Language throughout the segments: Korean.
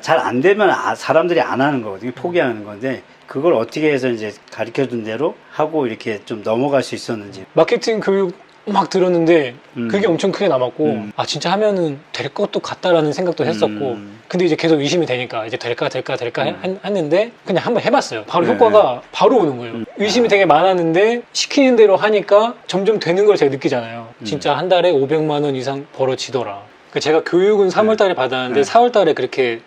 잘 안 되면 사람들이 안 하는 거거든요. 포기하는 건데 그걸 어떻게 해서 이제 가르쳐준 대로 하고 이렇게 좀 넘어갈 수 있었는지. 마케팅 교육 막 들었는데 그게 엄청 크게 남았고 진짜 하면은 될 것도 같다라는 생각도 했었고 근데 이제 계속 의심이 되니까 이제 될까 했는데 그냥 한번 해봤어요. 바로 효과가 바로 오는 거예요. 의심이 되게 많았는데 시키는 대로 하니까 점점 되는 걸 제가 느끼잖아요. 진짜 한 달에 500만 원 이상 벌어지더라. 그러니까 제가 교육은 3월 달에 받았는데 4월 달에 그렇게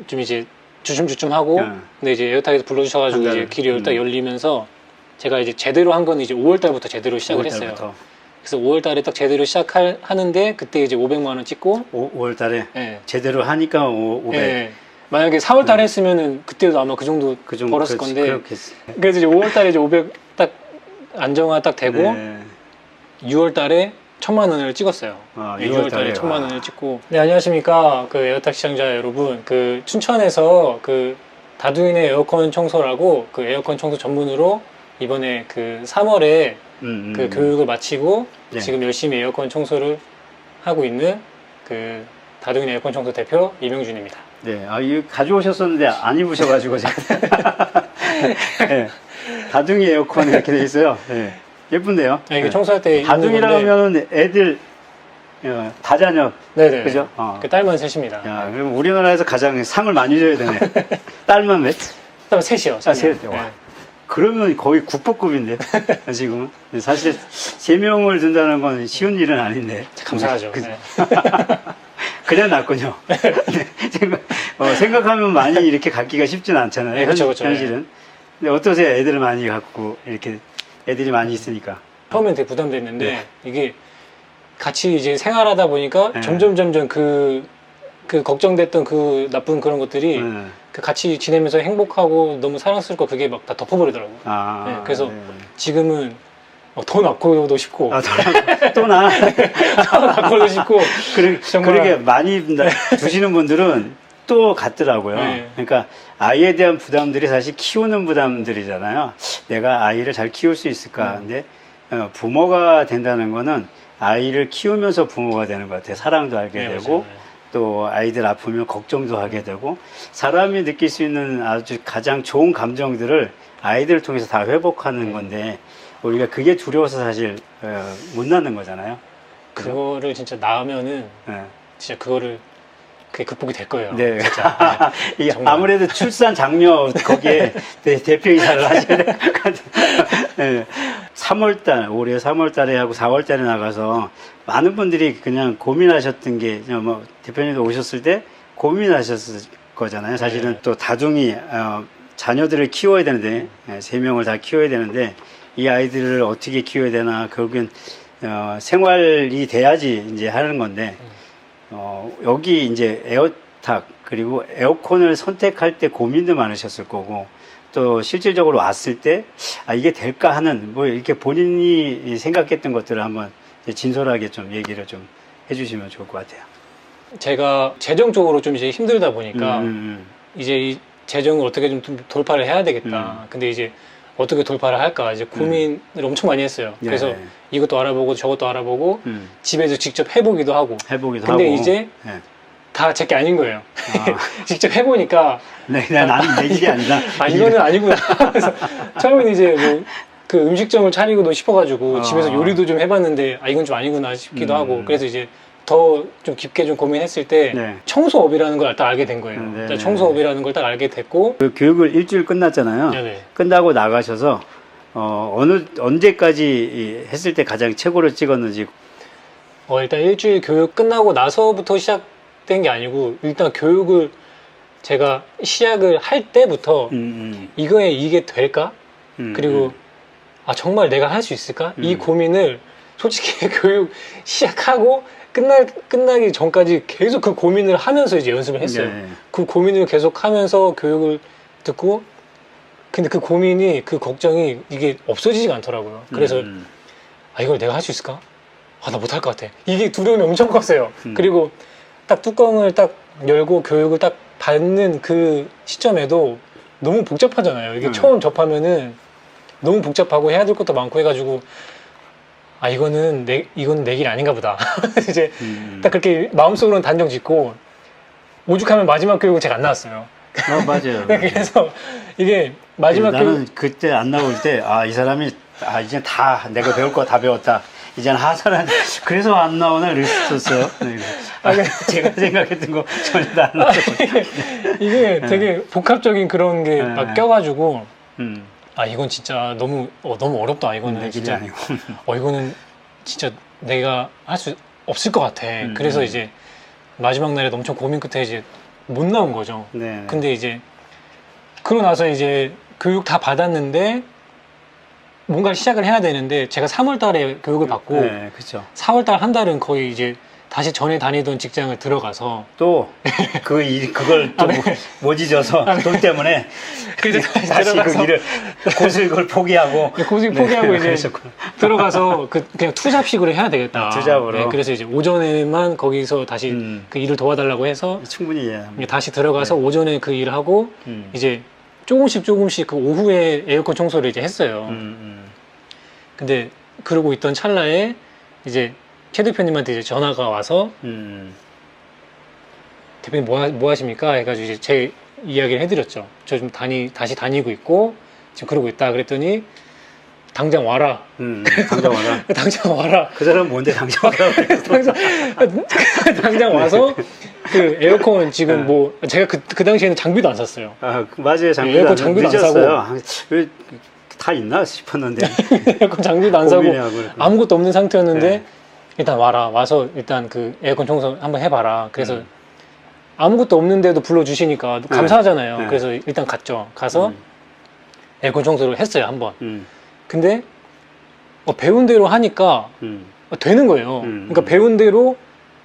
좀 이제 주춤주춤 하고 근데 이제 에어탁에서 불러주셔가지고 이제 길이 딱 열리면서 제가 이제 제대로 한 건 이제 5월 달부터 제대로 시작을 했어요. 그래서 5월 달에 딱 제대로 시작하는데 그때 이제 500만 원 찍고 5월 달에 네. 제대로 하니까 500. 네. 만약에 4월 달에 했으면은 그때도 아마 그 정도 벌었을 건데 그렇겠지. 그래서 이제 5월 달에 이제 500 딱 안정화 딱 되고 네. 6월 달에 1000만 원을 찍었어요. 6월 달에 1000만 원을 찍고. 네, 안녕하십니까. 그 에어탁 시청자 여러분. 그 춘천에서 그 다둥이네 에어컨 청소라고 그 에어컨 청소 전문으로 이번에 그 3월에 그 교육을 마치고 네. 지금 열심히 에어컨 청소를 하고 있는 그 다둥이네 에어컨 청소 대표 이명준입니다. 네, 이거 가져오셨었는데 안 입으셔가지고 제가. 네. 다둥이 에어컨 이렇게 돼 있어요. 네. 예쁜데요. 이게 네. 청소할 때 다둥이라 하면은 애들 다자녀. 네네. 그죠? 그 딸만 셋입니다. 야, 그럼 우리나라에서 가장 상을 많이 줘야 되네. 딸만 몇? 딸만 셋이요. 셋. 와. 그러면 거의 국보급인데 지금 사실 3명을 둔다는 건 쉬운 일은 아닌데. 감사하죠. 네. 그냥 낫군요. 네. 생각하면 많이 이렇게 갖기가 쉽지는 않잖아요. 네, 그쵸, 현실은. 근데 어떠세요? 애들을 많이 갖고 이렇게 애들이 많이 있으니까. 처음엔 되게 부담됐는데 네. 이게 같이 이제 생활하다 보니까 네. 점점 그 걱정됐던 그 나쁜 그런 것들이 그 같이 지내면서 행복하고 너무 사랑스럽고 그게 막 다 덮어버리더라고요. 네, 그래서 네. 지금은 더 낳고도 싶고 또 나. 더 낳고도 싶고 정말 그러게 많이 두시는 분들은 또 같더라고요. 네. 그러니까 아이에 대한 부담들이 사실 키우는 부담들이잖아요. 내가 아이를 잘 키울 수 있을까? 근데 부모가 된다는 거는 아이를 키우면서 부모가 되는 것 같아요. 사랑도 알게 네, 되고 맞아요. 또 아이들 아프면 걱정도 하게 되고 사람이 느낄 수 있는 아주 가장 좋은 감정들을 아이들을 통해서 다 회복하는 건데 우리가 그게 두려워서 사실 못 낳는 거잖아요. 그거를 진짜 낳으면은 진짜 그게 극복이 될 거예요. 네. 진짜. 이게 정말. 아무래도 출산 장려 거기에 대표이사를 하셔야 될 것 같아요. 네. 3월달, 올해 3월달에 하고 4월달에 나가서 많은 분들이 그냥 고민하셨던 게, 뭐, 대표님도 오셨을 때 고민하셨을 거잖아요. 사실은 네. 또 다둥이, 자녀들을 키워야 되는데, 3명을 다 키워야 되는데, 이 아이들을 어떻게 키워야 되나, 결국엔, 생활이 돼야지 이제 하는 건데, 여기 이제 에어탁 그리고 에어컨을 선택할 때 고민도 많으셨을 거고 또 실질적으로 왔을 때 이게 될까 하는 뭐 이렇게 본인이 생각했던 것들을 한번 진솔하게 좀 얘기를 좀 해주시면 좋을 것 같아요. 제가 재정적으로 좀 이제 힘들다 보니까 이제 이 재정을 어떻게 좀 돌파를 해야 되겠다. 근데 이제 어떻게 돌파를 할까 이제 고민을 엄청 많이 했어요. 그래서 네. 이것도 알아보고 저것도 알아보고 집에서 직접 해보기도 하고. 근데 하고. 이제 네. 다 제 게 아닌 거예요. 직접 해보니까 네, 나는 내 일이 아니라 이거는 아니구나. 그래서 처음에는 이제 뭐 그 음식점을 차리고도 싶어가지고 집에서 요리도 좀 해봤는데 이건 좀 아니구나 싶기도 하고. 그래서 이제 더 좀 깊게 좀 고민했을 때 네. 청소업이라는 걸 딱 알게 된 거예요. 네. 청소업이라는 걸 딱 알게 됐고. 그 교육을 일주일 끝났잖아요. 네네. 끝나고 나가셔서 언제까지 했을 때 가장 최고를 찍었는지. 일단 일주일 교육 끝나고 나서부터 시작된 게 아니고 일단 교육을 제가 시작을 할 때부터 이게 될까? 그리고 정말 내가 할 수 있을까? 이 고민을 솔직히 교육 시작하고 끝나기 전까지 계속 그 고민을 하면서 이제 연습을 했어요. 네. 그 고민을 계속 하면서 교육을 듣고 근데 그 고민이 그 걱정이 이게 없어지지가 않더라고요. 그래서 이걸 내가 할 수 있을까? 나 못할 것 같아. 이게 두려움이 엄청 컸어요. 그리고 딱 뚜껑을 딱 열고 교육을 딱 받는 그 시점에도 너무 복잡하잖아요. 이게 처음 접하면은 너무 복잡하고 해야 될 것도 많고 해가지고 이거는 내 길 아닌가 보다. 이제 딱 그렇게 마음속으로는 단정 짓고 오죽하면 마지막 교육은 제가 안 나왔어요. 맞아요. 그래서 이게 마지막 교육 나는 그때 안 나올 때, 이 사람이, 이제 다 내가 배울 거 다 배웠다. 이제는 하산한, 그래서 안 나오나 그랬었어요. 네. 제가 생각했던 거 전혀 다 안 나왔어요. 이게 되게 복합적인 그런 게 막 네. 껴가지고, 음, 이건 진짜 너무 어렵다. 이거는 내 길이 진짜, 아니고. 이거는 진짜 내가 할 수 없을 것 같아. 그래서 이제 마지막 날에 엄청 고민 끝에 이제 못 나온 거죠. 네. 근데 이제 그러고 나서 이제 교육 다 받았는데 뭔가를 시작을 해야 되는데 제가 3월 달에 교육을 받고 네, 그쵸. 4월 달 한 달은 거의 이제 다시 전에 다니던 직장을 들어가서 또, 그걸 또 못 잊어서 돈 때문에 그래서 다시 그 일을 고수익을 포기하고. 고생 포기하고 이제 그러셨구나. 들어가서 그냥 투잡식으로 해야 되겠다. 투잡으로. 그래서 이제 오전에만 거기서 다시 그 일을 도와달라고 해서 충분히 이해합니다. 이제 다시 들어가서 오전에 그 일을 하고 이제 조금씩 그 오후에 에어컨 청소를 이제 했어요. 근데 그러고 있던 찰나에 이제 최 대표님한테 이제 전화가 와서 대표님 뭐 하십니까? 해가지고 이제 제 이야기를 해드렸죠. 저 좀 다시 다니고 있고 지금 그러고 있다. 그랬더니 당장 와라. 당장 와라. 당장 와라. 그 사람은 뭔데 당장 와라. 당장 와서 그 에어컨 지금 뭐 제가 그 당시에는 장비도 안 샀어요. 맞아요. 에어컨 장비도 안 늦었어요. 왜 다 있나 싶었는데. 에어컨 장비도 안 사고 고민하고 그랬구나. 아무것도 없는 상태였는데 네. 일단 와서 일단 그 에어컨 청소 한번 해봐라. 그래서 아무것도 없는데도 불러주시니까 감사하잖아요. 네. 그래서 일단 갔죠. 가서 에어컨 청소를 했어요, 한번. 근데 배운 대로 하니까 되는 거예요. 그러니까 배운 대로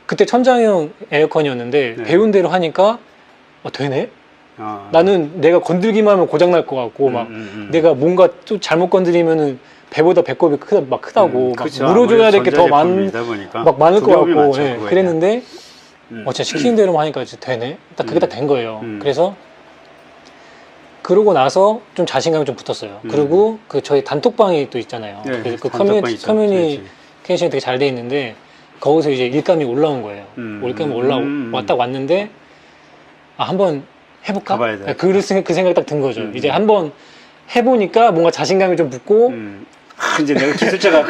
그때 천장형 에어컨이었는데 네. 배운 대로 하니까 되네? 나는 내가 건들기만 하면 고장날 것 같고 막 내가 뭔가 또 잘못 건드리면은 배보다 배꼽이 크다고 막 그쵸. 물어줘야 될 게 더 전자제품이다 보니까 많을 것 두려움이 같고 많죠, 예, 그거에 그랬는데 진짜 시키는 대로만 하니까 진짜 되네? 딱 그게 다 된 거예요. 그래서 그러고 나서 좀 자신감이 좀 붙었어요. 그리고 그 저희 단톡방이 또 있잖아요. 네, 그래서 그 단톡방 있죠. 커뮤니케이션이 되게 잘 돼 있는데 거기서 이제 일감이 올라온 거예요. 일감이 딱 왔는데 한번 해볼까? 가봐야 돼. 그 생각이 딱 든 거죠. 이제 한번 해보니까 뭔가 자신감이 좀 붙고 이제 내가 기술자가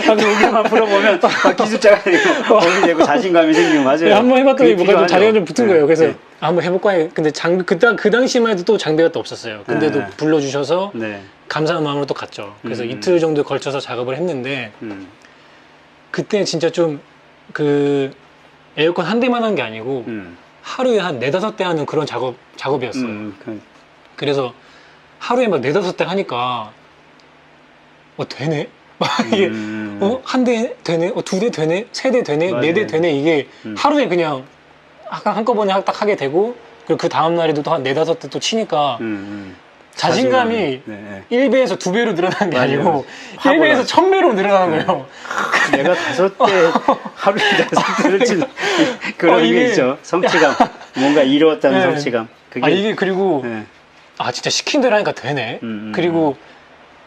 여기만 풀어보면 기술자가 되고 자신감이 생기고 맞아요. 한번 해봤더니 그게 뭔가 좀 필요하죠. 자신감 좀 붙은 거예요. 그래서 네. 한번 해볼까 해. 근데 그 당시만 해도 또 장비가 또 없었어요. 근데도 네. 불러주셔서 네. 감사한 마음으로 또 갔죠. 그래서 이틀 정도 걸쳐서 작업을 했는데 그때 진짜 좀 그 에어컨 한 대만 한 게 아니고 하루에 한 4-5대 하는 그런 작업이었어요. 그래서 하루에 막 4-5대 하니까 되네? 이게 한 대 되네? 2대 되네? 3대 되네? 맞아요. 4대 되네? 이게 하루에 그냥 한꺼번에 딱 하게 되고 그리고 그 다음 날에도 또 한 4-5대 또 치니까 자신감이 네. 1배에서 2배로 늘어나는 게 맞아요. 아니고 확 1배에서 올라가죠. 1000배로 늘어나는 거예요. 내가 5대 하루에 5대를 치는 그런 게 이게- 있죠. 성취감. 뭔가 이루었다는 네. 성취감. 그게 이게 그리고 네. 진짜 시킨 대로 하니까 되네. 음. 그리고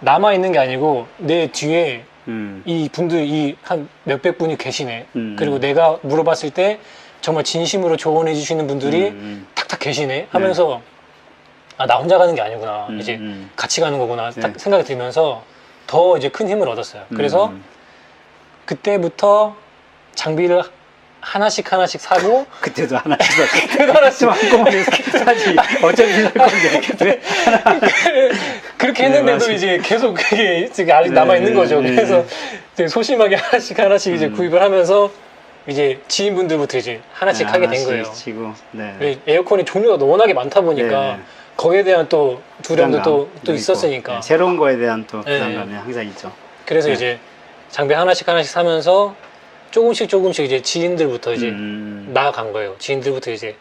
남아 있는 게 아니고 내 뒤에 음. 이 분들 한 몇백 분이 계시네. 음. 그리고 내가 물어봤을 때 정말 진심으로 조언해 주시는 분들이 탁탁 계시네 하면서 나 혼자 가는 게 아니구나. 이제 같이 가는 거구나. 딱 네. 생각이 들면서 더 이제 큰 힘을 얻었어요. 그래서 그때부터 장비를 하나씩 사고 그때도 하나씩 한꺼번에 사지 어차피 살 건데 왜 그렇게 네, 했는데도 맞아요. 이제 계속 그게 아직 네, 남아 있는 거죠. 네, 그래서 이제 소심하게 하나씩 이제 구입을 하면서 이제 지인분들부터 이제 하나씩 하게 된 거예요. 치고, 네. 왜 에어컨이 종류가 워낙에 많다 보니까 네. 거기에 대한 또 두려움도 또 있고, 있었으니까. 네, 새로운 거에 대한 또 네. 부담감이 항상 있죠. 그래서 네. 이제 장비 하나씩 사면서 조금씩 이제 지인들부터 이제 나아간 거예요. 지인들부터 이제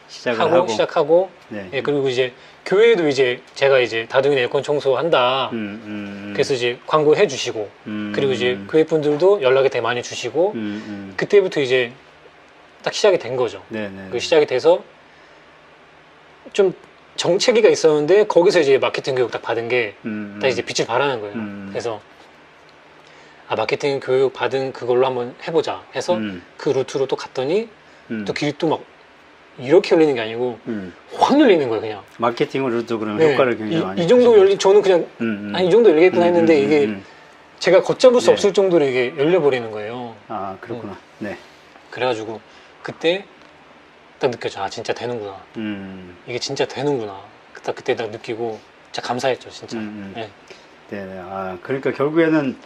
시작하고 네. 예, 그리고 이제 교회도 이제 제가 이제 다둥이 에어컨 청소한다. 그래서 이제 광고해 주시고 그리고 이제 교회 분들도 연락이 되게 많이 주시고 그때부터 이제 딱 시작이 된 거죠. 네네. 그 시작이 돼서 좀 정체기가 있었는데 거기서 이제 마케팅 교육 딱 받은 게 딱 이제 빛을 발하는 거예요. 그래서 마케팅 교육 받은 그걸로 한번 해보자 해서 그 루트로 또 갔더니 또 길이 또 막 이렇게 열리는 게 아니고 음. 확 열리는 거예요, 그냥. 마케팅으로도 그러면 네. 효과를 굉장히 많이 이 정도 열리, 저는 그냥 이 정도 열리겠구나 했는데 이게 제가 걷잡을 수 네. 없을 정도로 이게 열려버리는 거예요. 아, 그렇구나. 네. 그래가지고 그때 딱 느꼈죠. 아, 진짜 되는구나. 이게 진짜 되는구나. 그때 딱 느끼고 진짜 감사했죠, 진짜. 네. 네. 아, 그러니까 결국에는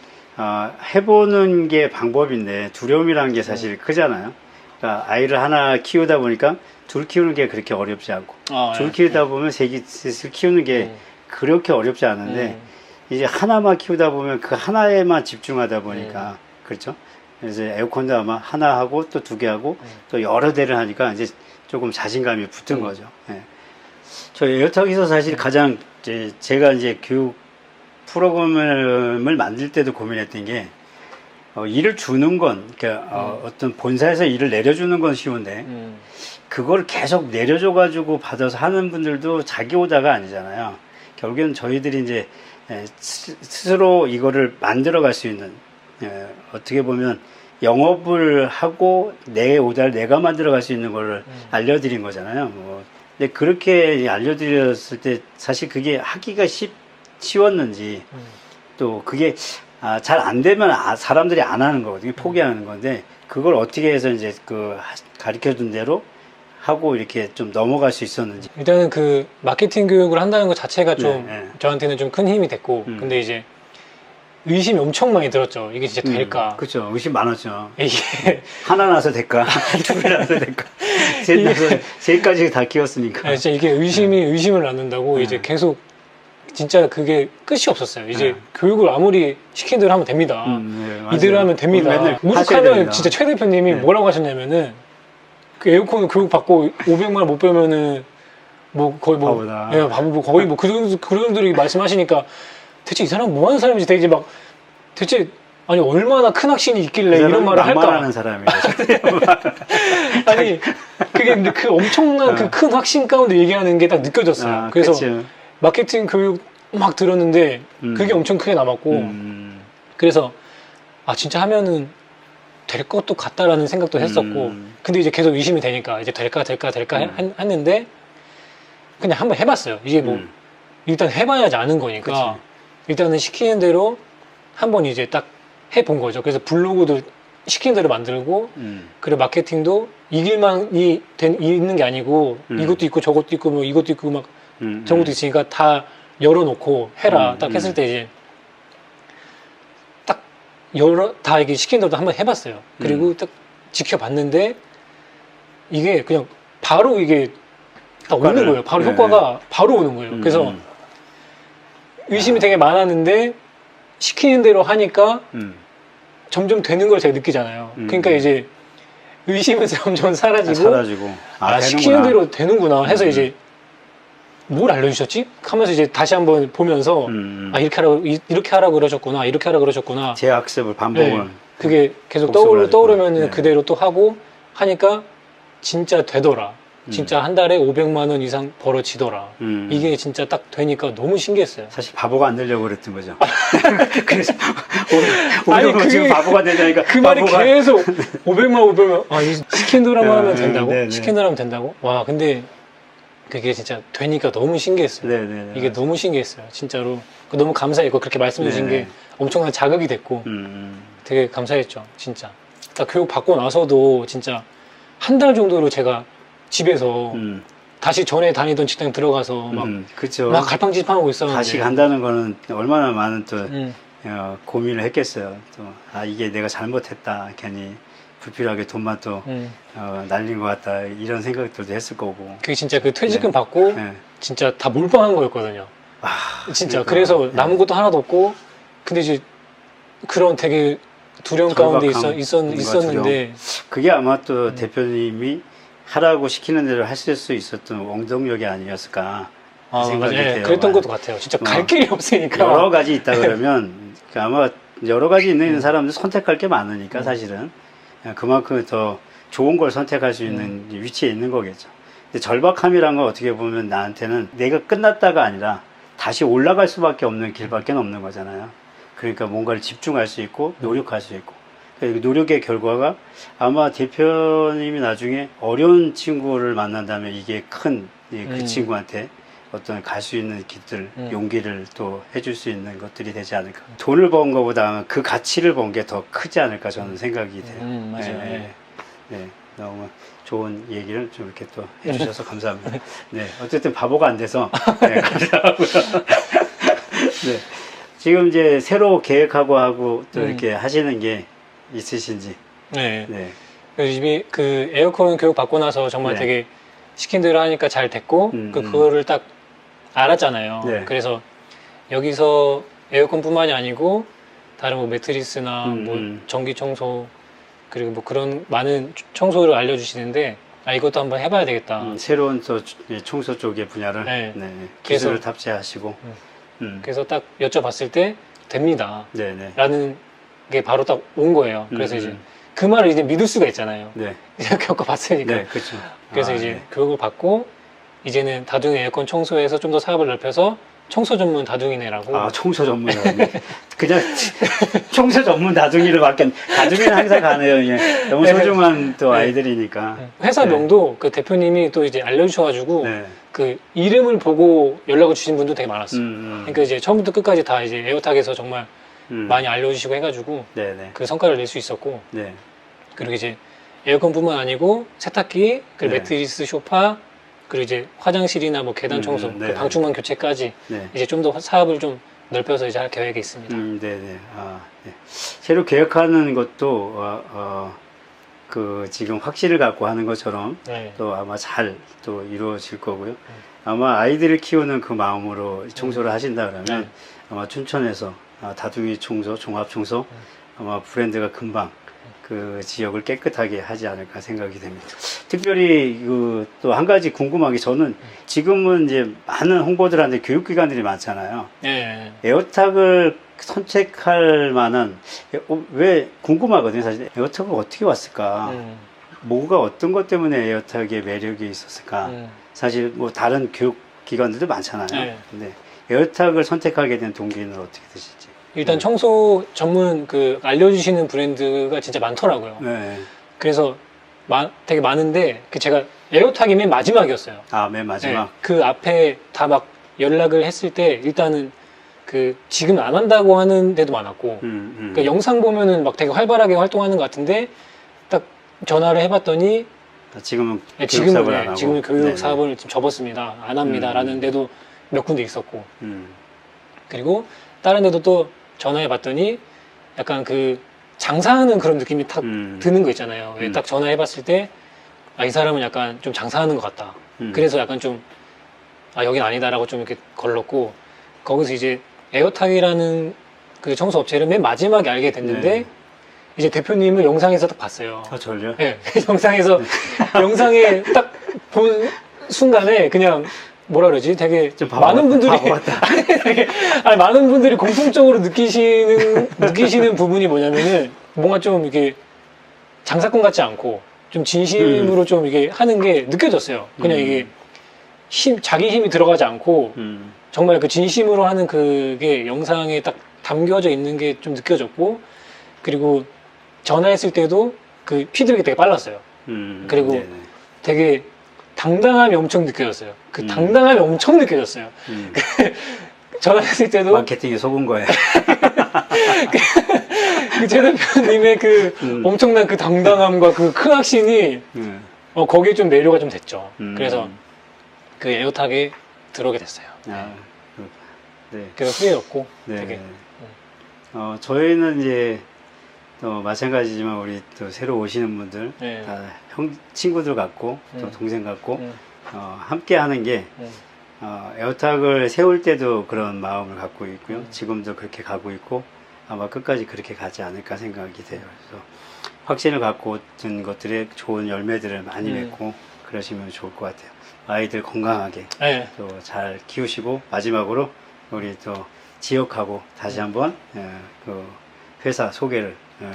해보는 게 방법인데 두려움이라는 게 사실 크잖아요. 그러니까 아이를 하나 키우다 보니까 둘 키우는 게 그렇게 어렵지 않고 둘 키우다 보면 셋을 키우는 게 그렇게 어렵지 않은데 이제 하나만 키우다 보면 그 하나에만 집중하다 보니까 그렇죠. 그래서 에어컨도 아마 하나 하고 또 두 개 하고 또 여러 대를 하니까 이제 조금 자신감이 붙은 거죠. 예. 저 에어탁에서 사실 가장 제가 이제 교육 프로그램을 만들 때도 고민했던 게 일을 주는 건 그러니까 어떤 본사에서 일을 내려주는 건 쉬운데 그걸 계속 내려줘 가지고 받아서 하는 분들도 자기 오다가 아니잖아요. 결국엔 저희들이 이제 스스로 이거를 만들어 갈 수 있는 어떻게 보면 영업을 하고 내 오다를 내가 만들어 갈 수 있는 거를 알려드린 거잖아요. 뭐. 근데 그렇게 알려드렸을 때 사실 그게 하기가 쉬웠는지 또 그게 잘 안 되면 사람들이 안 하는 거거든요. 포기하는 건데 그걸 어떻게 해서 이제 그 가르쳐 준 대로 하고 이렇게 좀 넘어갈 수 있었는지. 일단은 그 마케팅 교육을 한다는 것 자체가 좀 네. 저한테는 좀 큰 힘이 됐고 근데 이제 의심이 엄청 많이 들었죠. 이게 진짜 될까? 그렇죠. 의심 많았죠. 이게 하나 나서 될까? 둘 나서 될까? 셋 나서 셋까지 다 키웠으니까. 진짜 이게 의심을 낳는다고 이제 계속 진짜 그게 끝이 없었어요. 이제 교육을 아무리 시킨 대로 하면 됩니다. 네, 이대로 하면 됩니다. 맨날 하셔야 오죽하면 됩니다. 진짜 최 대표님이 뭐라고 하셨냐면은 그 에어컨 교육 받고 500만 원 못 빼면은 뭐 거의 뭐 바보다. 예, 바보 뭐 거의 뭐 그런 분들이 말씀하시니까 대체 이 사람 뭐 하는 사람인지 되게 막 대체 아니 얼마나 큰 확신이 있길래 이런 말을 할까? 만만하는 사람이에요. 아니 그게 근데 그 엄청난 그 큰 확신 가운데 얘기하는 게 딱 느껴졌어요. 그래서 그쵸. 마케팅 교육 막 들었는데 그게 엄청 크게 남았고 그래서 아 진짜 하면은 될 것도 같다라는 생각도 했었고 근데 이제 계속 의심이 되니까 이제 될까 했는데 그냥 한번 해봤어요. 이게 뭐 일단 해봐야지 아는 거니까 그치. 일단은 시키는 대로 한번 이제 딱 해본 거죠. 그래서 블로그도 시키는 대로 만들고 그리고 마케팅도 이 길만이 있는 게 아니고 이것도 있고 저것도 있고 뭐 이것도 있고 막 저것도 있으니까 다 열어놓고 해라. 딱 했을 때 이제 딱 다 이게 시킨 대로 한번 해봤어요. 그리고 딱 지켜봤는데 이게 그냥 바로 이게 딱 오는 거예요. 바로 효과가 바로 오는 거예요. 그래서 의심이 되게 많았는데 시키는 대로 하니까 점점 되는 걸 제가 느끼잖아요. 그러니까 이제 의심은 점점 사라지고 시키는 대로 되는구나 해서 이제 뭘 알려주셨지? 하면서 이제 다시 한번 보면서 이렇게 하라고 그러셨구나 이렇게 하라고 그러셨구나 재학습을 반복을 네. 그게 계속 복습을 떠오르면 네. 그대로 또 하고 하니까 진짜 되더라. 진짜 한 달에 500만 원 이상 벌어지더라. 이게 진짜 딱 되니까 너무 신기했어요. 사실 바보가 안 되려고 그랬던 거죠. 그래서 아니, 오늘 지금 바보가 되자니까 그 말이 계속 500만 시킨 대로 하면 된다고? 네네. 시킨 대로 하면 된다고? 와 근데 그게 진짜 되니까 너무 신기했어요. 네네. 이게 너무 신기했어요. 진짜로 너무 감사했고 그렇게 말씀해 주신 게 엄청난 자극이 됐고 되게 감사했죠. 진짜 딱 교육 받고 나서도 진짜 한 달 정도로 제가 집에서 다시 전에 다니던 직장 들어가서 그쵸. 막 갈팡질팡하고 있었는데 다시 간다는 거는 얼마나 많은 또 고민을 했겠어요. 또 이게 내가 잘못했다. 괜히 불필요하게 돈만 또 날린 것 같다. 이런 생각들도 했을 거고. 그게 진짜 그 퇴직금 받고 진짜 다 몰빵한 거였거든요. 진짜 그러니까, 그래서 남은 것도 하나도 없고 근데 이제 그런 되게 두려움 가운데 있었는데 그게 아마 또 대표님이 하라고 시키는 대로 하실 수 있었던 원동력이 아니었을까 생각이 돼요. 그랬던 것도 같아요. 진짜 갈 길이 없으니까 여러 가지 있다 그러면 아마 여러 가지 있는 사람들 선택할 게 많으니까 사실은 그만큼 더 좋은 걸 선택할 수 있는 위치에 있는 거겠죠. 근데 절박함이란 건 어떻게 보면 나한테는 내가 끝났다가 아니라 다시 올라갈 수밖에 없는 길밖에 없는 거잖아요. 그러니까 뭔가를 집중할 수 있고 노력할 수 있고 노력의 결과가 아마 대표님이 나중에 어려운 친구를 만난다면 이게 큰 그 친구한테 어떤 갈 수 있는 길들, 용기를 또 해줄 수 있는 것들이 되지 않을까. 돈을 번 것보다 그 가치를 본 게 더 크지 않을까 저는 생각이 돼요. 맞아요. 네, 네, 너무 좋은 얘기를 좀 이렇게 또 해주셔서 감사합니다. 네, 어쨌든 바보가 안 돼서 네, 감사하고요. 네, 지금 이제 새로 계획하고 하고 또 이렇게 하시는 게 있으신지. 네. 네, 그래서 이미 그 에어컨 교육 받고 나서 정말 네. 되게 시킨 대로 하니까 잘 됐고, 그거를 딱 알았잖아요. 네. 그래서 여기서 에어컨뿐만이 아니고 다른 뭐 매트리스나 뭐 전기 청소 그리고 뭐 그런 많은 청소를 알려주시는데 이것도 한번 해봐야 되겠다. 새로운 또 청소 쪽의 분야를 네. 네, 기술을 그래서- 탑재하시고. 그래서 딱 여쭤봤을 때 됩니다. 네, 네, 라는 게 바로 딱 온 거예요. 그래서 이제 그 말을 이제 믿을 수가 있잖아요. 네, 겪어봤으니까. 네, 그렇죠. 그래서 이제 교육을 받고 이제는 다둥이 에어컨 청소에서 좀 더 사업을 넓혀서 청소 전문 다둥이네라고. 아, 청소 전문이라고. 그냥 청소 전문 다둥이를 밖에, 다둥이는 항상 가네요. 예. 너무 네. 소중한 또 네. 아이들이니까. 회사 네. 명도 그 대표님이 또 이제 알려주셔가지고 네. 그 이름을 보고 연락을 주신 분도 되게 많았어요. 음. 그러니까 이제 처음부터 끝까지 다 이제 에어탁에서 정말 음. 많이 알려주시고 해가지고 네네. 그 성과를 낼 수 있었고, 네. 그리고 이제 에어컨뿐만 아니고 세탁기, 그리고 네. 매트리스, 소파, 그리고 이제 화장실이나 뭐 계단 청소, 네. 그 방충망 교체까지 네. 이제 좀 더 사업을 좀 넓혀서 이제 할 계획이 있습니다. 네네. 아, 네. 새로 계획하는 것도, 그, 지금 확신을 갖고 하는 것처럼 네. 또 아마 잘 또 이루어질 거고요. 아마 아이들을 키우는 그 마음으로 청소를 하신다 그러면 네. 아마 춘천에서 다둥이 청소, 종합 청소 아마 브랜드가 금방 그 지역을 깨끗하게 하지 않을까 생각이 됩니다. 특별히 그 또 한 가지 궁금한 게 저는 지금은 이제 많은 홍보들한테 교육기관들이 많잖아요. 네. 에어탁을 선택할 만한 왜 궁금하거든요. 사실 에어탁을 어떻게 왔을까? 뭐가 어떤 것 때문에 에어탁의 매력이 있었을까? 사실 뭐 다른 교육기관들도 많잖아요. 네. 근데 에어탁을 선택하게 된 동기는 어떻게 되실지? 일단 청소 전문 그 알려주시는 브랜드가 진짜 많더라고요. 네. 그래서 되게 많은데 그 제가 에어탁이 맨 마지막이었어요. 아, 맨 마지막. 네, 그 앞에 다 막 연락을 했을 때 일단은 그 지금 안 한다고 하는 데도 많았고, 그러니까 영상 보면은 막 되게 활발하게 활동하는 것 같은데 딱 전화를 해봤더니 지금은 네, 교육 사업을 안 하고. 지금은 교육 네네. 사업을 지금 접었습니다. 안 합니다라는 데도 몇 군데 있었고, 그리고 다른 데도 또 전화해 봤더니 약간 그 장사하는 그런 느낌이 탁 드는 거 있잖아요. 딱 전화해 봤을 때 이 사람은 약간 좀 장사하는 것 같다. 그래서 약간 좀 여긴 아니다라고 좀 이렇게 걸렀고, 거기서 이제 에어탁이라는 그 청소 업체를 맨 마지막에 알게 됐는데 네. 이제 대표님을 영상에서 딱 봤어요. 아, 저를요? 네, 영상에서 영상에 딱 본 순간에 그냥 뭐라 그러지? 되게 좀 바보 많은 분들이 바보 같다. 아니, 많은 분들이 공통적으로 느끼시는 부분이 뭐냐면은 뭔가 좀 이게 장사꾼 같지 않고 좀 진심으로 좀 이게 하는 게 느껴졌어요. 그냥 이게 자기 힘이 들어가지 않고 정말 그 진심으로 하는 그게 영상에 딱 담겨져 있는 게 좀 느껴졌고, 그리고 전화했을 때도 그 피드백이 되게 빨랐어요. 그리고 네네. 되게 당당함이 엄청 느껴졌어요. 그 당당함이 엄청 느껴졌어요. 전화했을 때도 마케팅에 속은 거예요. 그최 대표님의 그 엄청난 그 당당함과 그 큰 확신이 거기에 좀 매료가 좀 됐죠. 그래서 그 에어탁에 들어오게 됐어요. 아, 네. 그래서 후회였고 네. 되게 저희는 이제 또 마찬가지지만 우리 또 새로 오시는 분들 네. 다 친구들 같고 또 동생 같고 함께 하는 게 에어탁을 세울 때도 그런 마음을 갖고 있고요. 지금도 그렇게 가고 있고 아마 끝까지 그렇게 가지 않을까 생각이 돼요. 그래서 확신을 갖고 든 것들의 좋은 열매들을 많이 맺고 그러시면 좋을 것 같아요. 아이들 건강하게 네. 또 잘 키우시고, 마지막으로 우리 또 지역하고 다시 한번 그 회사 소개를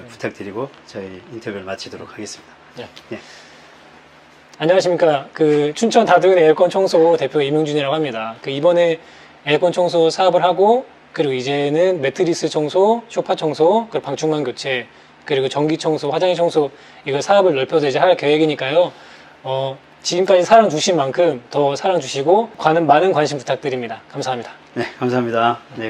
부탁드리고 저희 인터뷰를 마치도록 하겠습니다. 네. 네. 안녕하십니까. 그 춘천 다둥이 에어컨 청소 대표 이명준이라고 합니다. 그 이번에 에어컨 청소 사업을 하고, 그리고 이제는 매트리스 청소, 소파 청소, 그리고 방충망 교체 그리고 전기 청소, 화장실 청소 이거 사업을 넓혀서 이제 할 계획이니까요. 지금까지 사랑 주신 만큼 더 사랑 주시고 많은 관심 부탁드립니다. 감사합니다. 네, 감사합니다. 네.